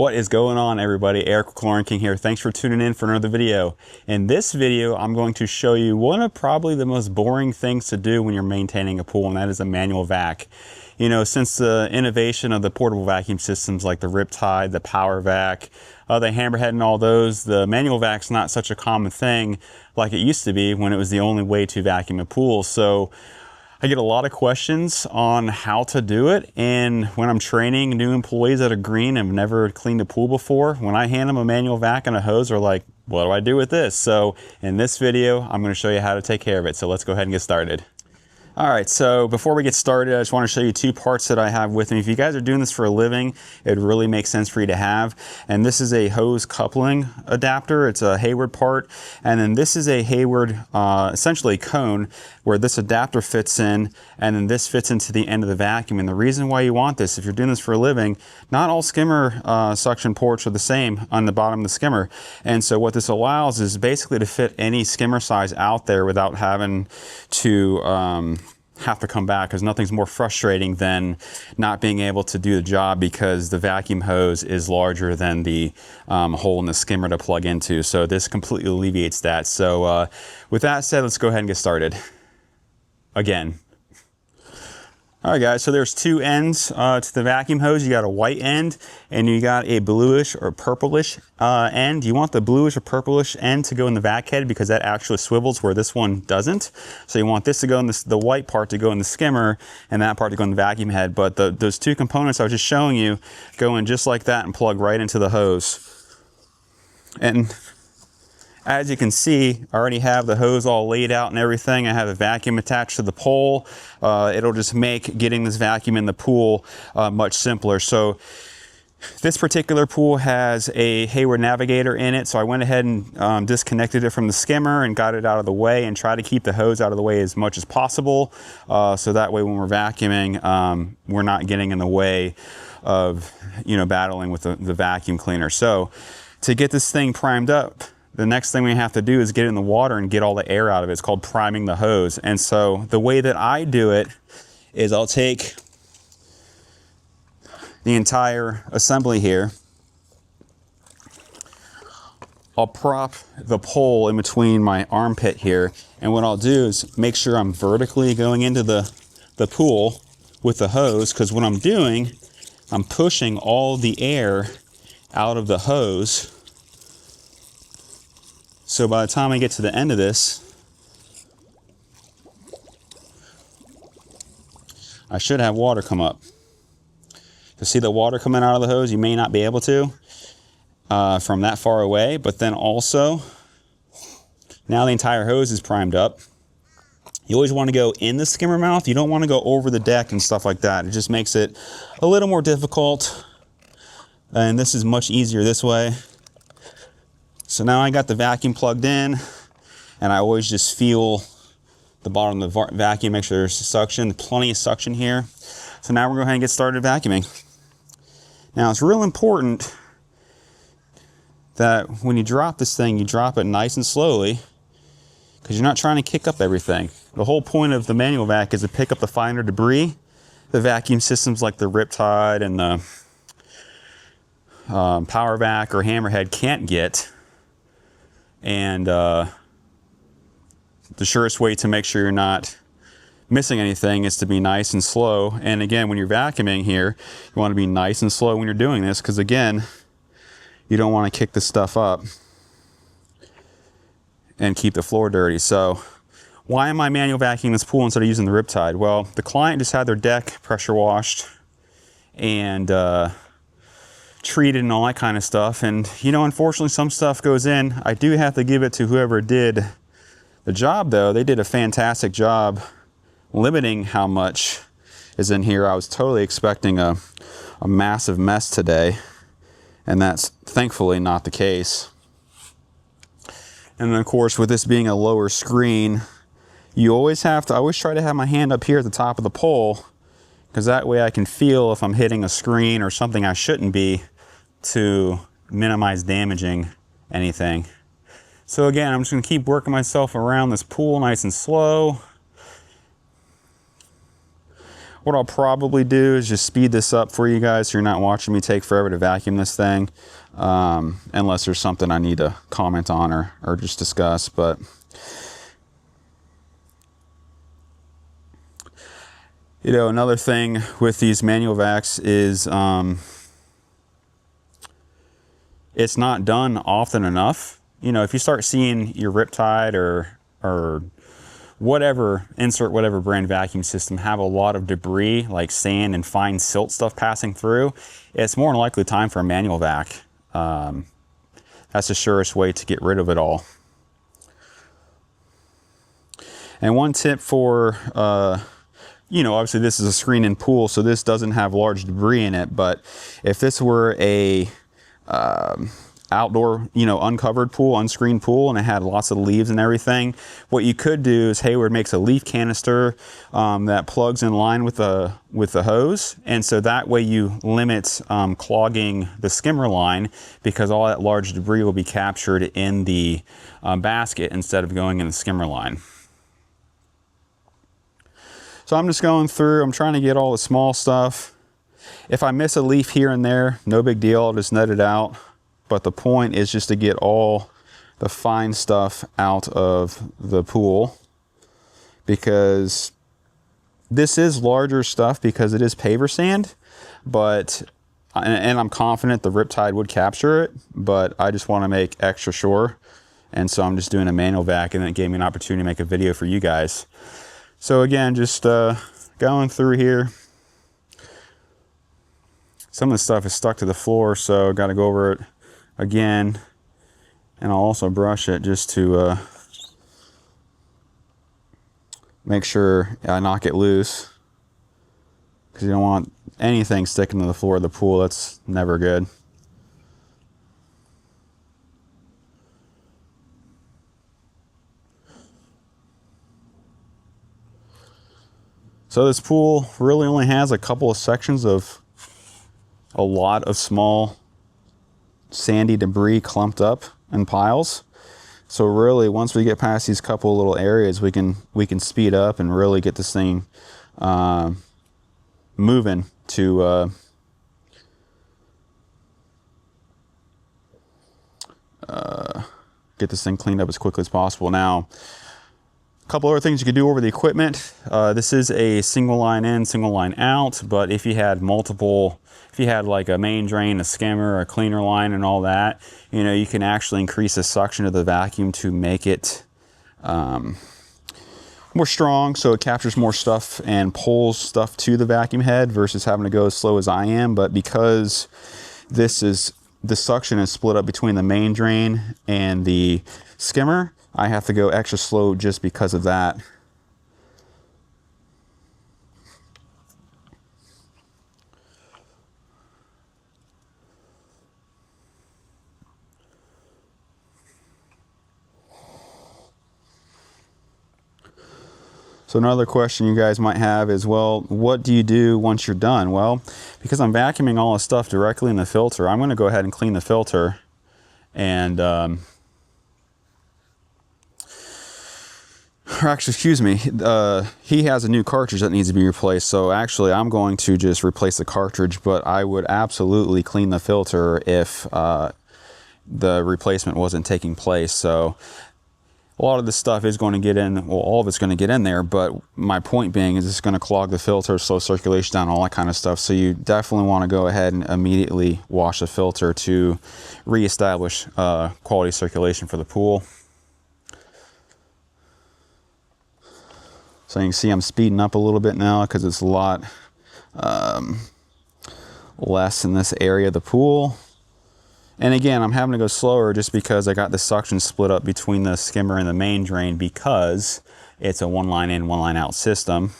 What is going on, everybody? Eric Chlorine King here. Thanks for tuning in for another video. In this video, I'm going to show you one of probably the most boring things to do when you're maintaining a pool, and that is a manual vac. You know, since the innovation of the portable vacuum systems like the Riptide, the Power Vac, the Hammerhead and all those, the manual vac's not such a common thing like it used to be when it was the only way to vacuum a pool. So I get a lot of questions on how to do it, and when I'm training new employees that are green and have never cleaned a pool before, when I hand them a manual vac and a hose, they're like, what do I do with this? So in this video, I'm going to show you how to take care of it. So let's go ahead and get started. All right, so before we get started, I just want to show you two parts that I have with me. If you guys are doing this for a living, it really makes sense for you to have. And this is a hose coupling adapter. It's a Hayward part. And then this is a Hayward, essentially cone, where this adapter fits in, and then this fits into the end of the vacuum. And the reason why you want this, if you're doing this for a living, not all skimmer suction ports are the same on the bottom of the skimmer. And so what this allows is basically to fit any skimmer size out there without having to have to come back, because nothing's more frustrating than not being able to do the job because the vacuum hose is larger than the hole in the skimmer to plug into. So this completely alleviates that. So with that said, let's go ahead and get started again. All right, guys, so there's two ends to the vacuum hose. You got a white end and you got a bluish or purplish end. You want the bluish or purplish end to go in the vac head because that actually swivels where this one doesn't. So you want this to go in the white part to go in the skimmer and that part to go in the vacuum head. But those two components I was just showing you go in just like that and plug right into the hose. And as you can see, I already have the hose all laid out and everything. I have a vacuum attached to the pole. It'll just make getting this vacuum in the pool much simpler. So this particular pool has a Hayward Navigator in it. So I went ahead and disconnected it from the skimmer and got it out of the way and try to keep the hose out of the way as much as possible. So that way when we're vacuuming, we're not getting in the way of, you know, battling with the vacuum cleaner. So to get this thing primed up, the next thing we have to do is get it in the water and get all the air out of it. It's called priming the hose. And so the way that I do it is I'll take the entire assembly here. I'll prop the pole in between my armpit here. And what I'll do is make sure I'm vertically going into the pool with the hose, because what I'm doing, I'm pushing all the air out of the hose. So by the time I get to the end of this, I should have water come up. To see the water coming out of the hose, you may not be able to from that far away, but then also, now the entire hose is primed up. You always want to go in the skimmer mouth. You don't want to go over the deck and stuff like that. It just makes it a little more difficult. And this is much easier this way. So now I got the vacuum plugged in, and I always just feel the bottom of the vacuum, make sure there's suction, plenty of suction here. So now we're going to go ahead and get started vacuuming. Now it's real important that when you drop this thing, you drop it nice and slowly, because you're not trying to kick up everything. The whole point of the manual vac is to pick up the finer debris. The vacuum systems like the Riptide and the Power Vac or Hammerhead can't get. And the surest way to make sure you're not missing anything is to be nice and slow. And again, when you're vacuuming here, you want to be nice and slow when you're doing this, because again, you don't want to kick this stuff up and keep the floor dirty. So why am I manual vacuuming this pool instead of using the Riptide? Well, the client just had their deck pressure washed and treated and all that kind of stuff, and you know, unfortunately some stuff goes in. I do have to give it to whoever did the job though. They did a fantastic job limiting how much is in here. I was totally expecting a massive mess today, and that's thankfully not the case. And then of course, with this being a lower screen, you always have to, I always try to have my hand up here at the top of the pole, because that way I can feel if I'm hitting a screen or something I shouldn't be, to minimize damaging anything. So again, I'm just going to keep working myself around this pool nice and slow. What I'll probably do is just speed this up for you guys so you're not watching me take forever to vacuum this thing, unless there's something I need to comment on or just discuss. But you know, another thing with these manual vacs is it's not done often enough. You know, if you start seeing your Riptide or whatever, insert whatever brand vacuum system, have a lot of debris like sand and fine silt stuff passing through, it's more than likely time for a manual vac. That's the surest way to get rid of it all. And one tip for, you know, obviously this is a screen-in pool, so this doesn't have large debris in it, but if this were a outdoor, you know, uncovered pool, unscreened pool, and it had lots of leaves and everything, what you could do is Hayward makes a leaf canister that plugs in line with the hose, and so that way you limit clogging the skimmer line, because all that large debris will be captured in the basket instead of going in the skimmer line. So I'm just going through, I'm trying to get all the small stuff. If I miss a leaf here and there, no big deal, I'll just nut it out. But the point is just to get all the fine stuff out of the pool, because this is larger stuff because it is paver sand, but, and I'm confident the Riptide would capture it, but I just want to make extra sure. And so I'm just doing a manual vac, and it gave me an opportunity to make a video for you guys. So again, just going through here. Some of the stuff is stuck to the floor, so got to go over it again. And I'll also brush it just to make sure I knock it loose, because you don't want anything sticking to the floor of the pool. That's never good. So this pool really only has a couple of sections of a lot of small sandy debris clumped up in piles. So really, once we get past these couple of little areas, we can speed up and really get this thing moving to get this thing cleaned up as quickly as possible. Now, a couple other things you could do over the equipment. This is a single line in, single line out, but if you had multiple, if you had like a main drain, a skimmer, a cleaner line and all that, you know, you can actually increase the suction of the vacuum to make it more strong, so it captures more stuff and pulls stuff to the vacuum head versus having to go as slow as I am. But because the suction is split up between the main drain and the skimmer, I have to go extra slow just because of that. So another question you guys might have is, well, what do you do once you're done? Well, because I'm vacuuming all the stuff directly in the filter, I'm going to go ahead and clean the filter. And or actually, excuse me, he has a new cartridge that needs to be replaced, so actually I'm going to just replace the cartridge, but I would absolutely clean the filter if the replacement wasn't taking place. So a lot of this stuff is going to get in, well, all of it's going to get in there, but my point being is it's going to clog the filter, slow circulation down, all that kind of stuff. So you definitely want to go ahead and immediately wash the filter to reestablish quality circulation for the pool. So you can see I'm speeding up a little bit now because it's a lot less in this area of the pool. And again, I'm having to go slower just because I got the suction split up between the skimmer and the main drain, because it's a one line in, one line out system.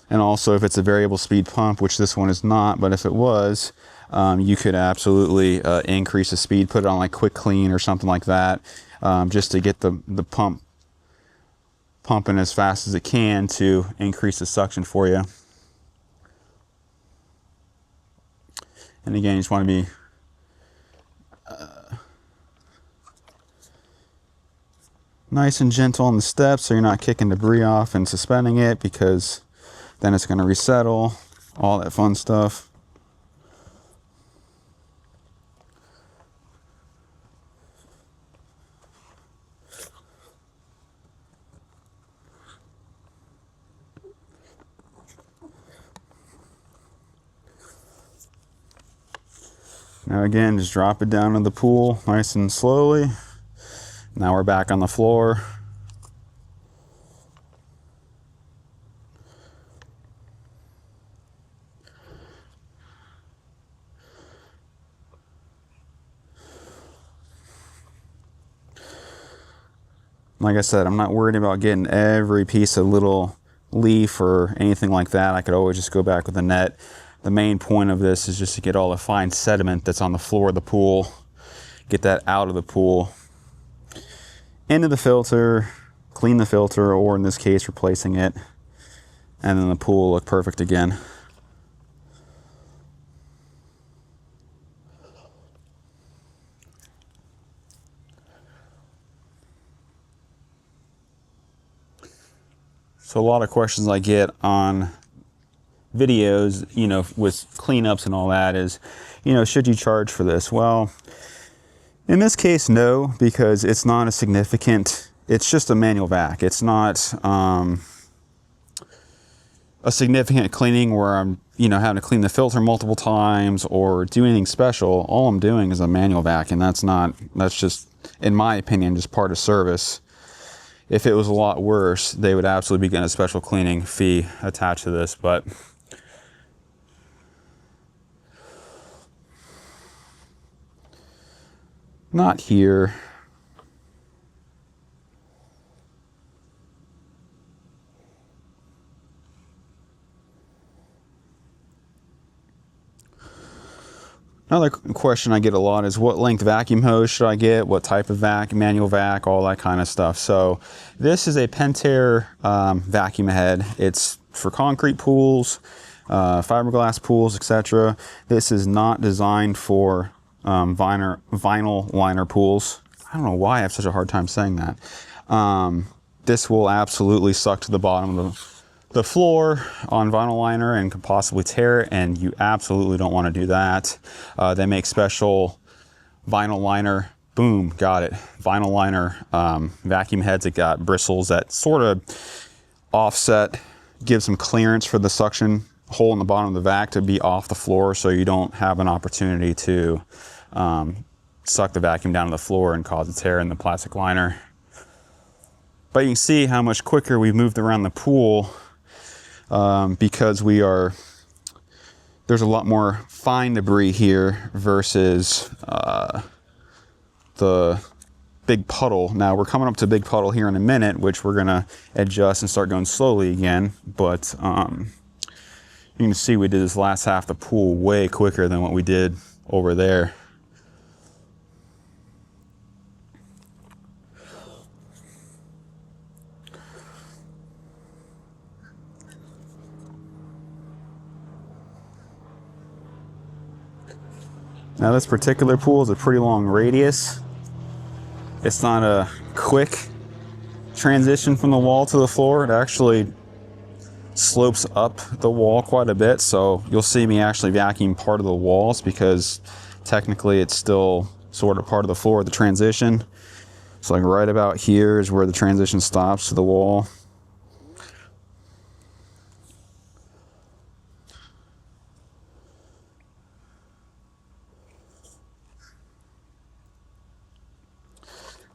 And also, if it's a variable speed pump, which this one is not, but if it was, you could absolutely increase the speed, put it on like quick clean or something like that, just to get the pump pumping as fast as it can to increase the suction for you. And again, you just want to be Nice and gentle on the steps so you're not kicking debris off and suspending it, because then it's going to resettle, all that fun stuff. Now again, just drop it down in the pool nice and slowly. Now we're back on the floor. Like I said, I'm not worried about getting every piece of little leaf or anything like that. I could always just go back with a net. The main point of this is just to get all the fine sediment that's on the floor of the pool, get that out of the pool, into the filter, clean the filter, or in this case, replacing it, and then the pool will look perfect again. So a lot of questions I get on videos, you know, with cleanups and all that is, you know, should you charge for this? Well, in this case, no, because it's not a significant, it's just a manual vac. It's not a significant cleaning where I'm, you know, having to clean the filter multiple times or do anything special. All I'm doing is a manual vac, and that's just, in my opinion, just part of service. If it was a lot worse, they would absolutely be getting a special cleaning fee attached to this, but not here. Another question I get a lot is what length vacuum hose should I get? What type of vac, manual vac, all that kind of stuff. So this is a Pentair vacuum head. It's for concrete pools, fiberglass pools, etc. This is not designed for vinyl liner pools. I don't know why I have such a hard time saying that. This will absolutely suck to the bottom of the floor on vinyl liner and could possibly tear it, and you absolutely don't want to do that. They make special vinyl liner, boom, got it, vinyl liner vacuum heads that got bristles that sort of offset, give some clearance for the suction hole in the bottom of the vac to be off the floor, so you don't have an opportunity to suck the vacuum down to the floor and cause a tear in the plastic liner. But you can see how much quicker we've moved around the pool because there's a lot more fine debris here versus the big puddle. Now we're coming up to big puddle here in a minute, which we're gonna adjust and start going slowly again. But you can see we did this last half of the pool way quicker than what we did over there. Now this particular pool is a pretty long radius. It's not a quick transition from the wall to the floor. It actually slopes up the wall quite a bit, so you'll see me actually vacuum part of the walls because technically it's still sort of part of the floor of the transition. So like right about here is where the transition stops to the wall.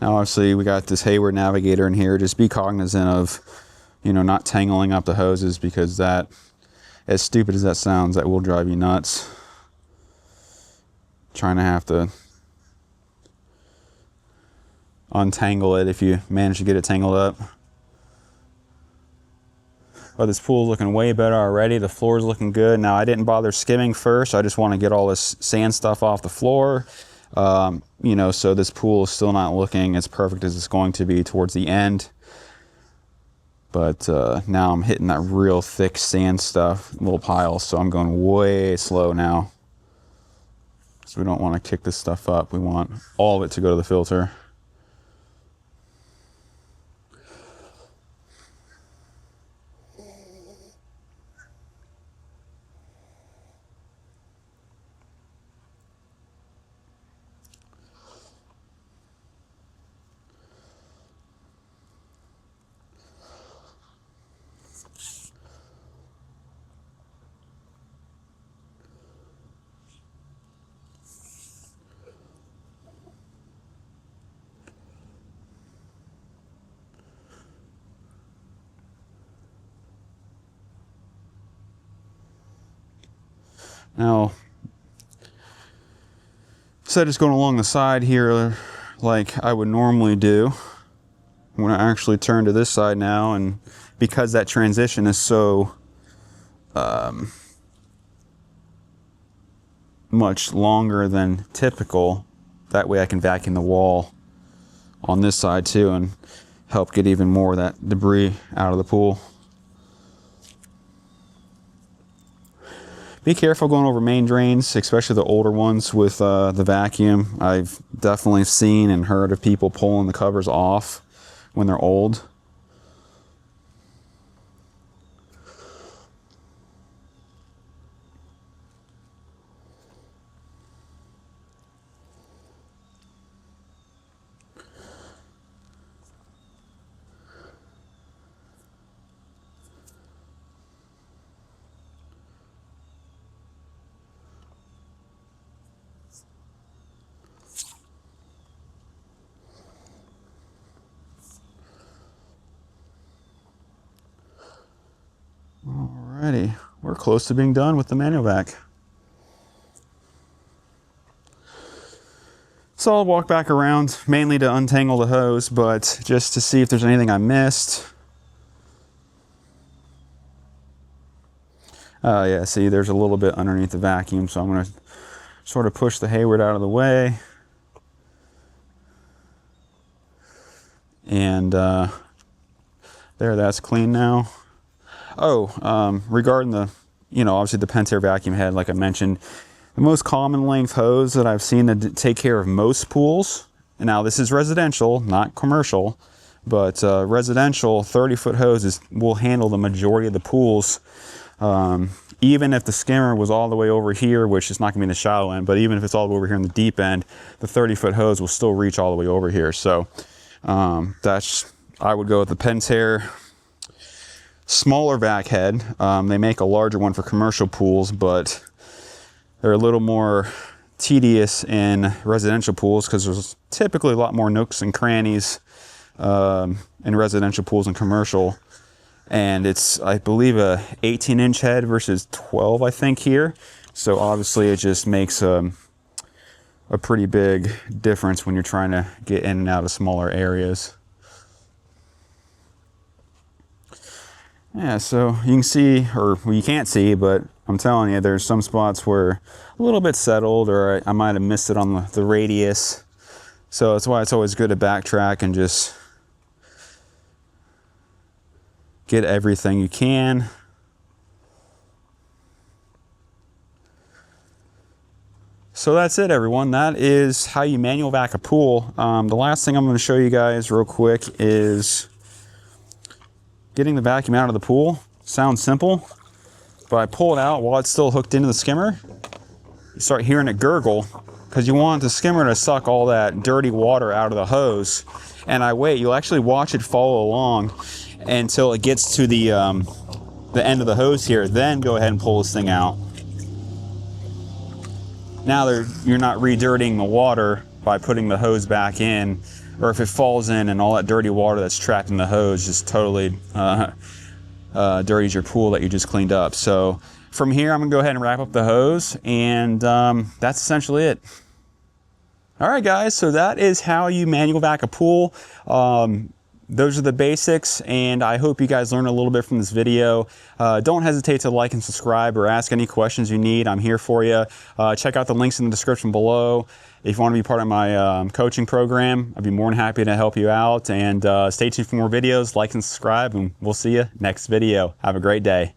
Now obviously we got this Hayward Navigator in here. Just be cognizant of, you know, not tangling up the hoses, because that, as stupid as that sounds, that will drive you nuts. Trying to have to untangle it if you manage to get it tangled up. But this pool is looking way better already. The floor is looking good. Now I didn't bother skimming first. I just want to get all this sand stuff off the floor. You know, so this pool is still not looking as perfect as it's going to be towards the end. But now I'm hitting that real thick sand stuff, little piles, so I'm going way slow now. So we don't want to kick this stuff up. We want all of it to go to the filter. Now, instead of just going along the side here like I would normally do, I'm going to actually turn to this side now, and because that transition is so much longer than typical, that way I can vacuum the wall on this side too and help get even more of that debris out of the pool. Be careful going over main drains, especially the older ones with the vacuum. I've definitely seen and heard of people pulling the covers off when they're old. Alrighty, we're close to being done with the manual vac. So I'll walk back around, mainly to untangle the hose, but just to see if there's anything I missed. Yeah, see, there's a little bit underneath the vacuum, so I'm going to sort of push the Hayward out of the way. And there, that's clean now. Oh, regarding the, obviously the Pentair vacuum head, like I mentioned, the most common length hose that I've seen to take care of most pools, and now this is residential, not commercial, but residential 30-foot hoses will handle the majority of the pools. Even if the skimmer was all the way over here, which is not going to be in the shallow end, but even if it's all the way over here in the deep end, the 30-foot hose will still reach all the way over here. So I would go with the Pentair smaller vac head. They make a larger one for commercial pools, but they're a little more tedious in residential pools because there's typically a lot more nooks and crannies in residential pools and commercial. And it's, I believe, a 18-inch head versus 12, I think, here. So obviously it just makes a pretty big difference when you're trying to get in and out of smaller areas. Yeah, so you can see, or well, you can't see, but I'm telling you, there's some spots where a little bit settled, or I might have missed it on the radius. So that's why it's always good to backtrack and just get everything you can. So that's it, everyone. That is how you manual vac a pool. The last thing I'm going to show you guys real quick is getting the vacuum out of the pool. Sounds simple, but I pull it out while it's still hooked into the skimmer. You start hearing it gurgle because you want the skimmer to suck all that dirty water out of the hose. And I wait. You'll actually watch it follow along until it gets to the end of the hose here. Then go ahead and pull this thing out. Now you're not re-dirtying the water by putting the hose back in, or if it falls in and all that dirty water that's trapped in the hose just totally dirties your pool that you just cleaned up. So from here, I'm gonna go ahead and wrap up the hose, and that's essentially it. All right, guys, so that is how you manual vac a pool. Those are the basics, and I hope you guys learned a little bit from this video. Don't hesitate to like and subscribe or ask any questions you need. I'm here for you. Check out the links in the description below. If you want to be part of my coaching program, I'd be more than happy to help you out. And stay tuned for more videos. Like and subscribe, and we'll see you next video. Have a great day.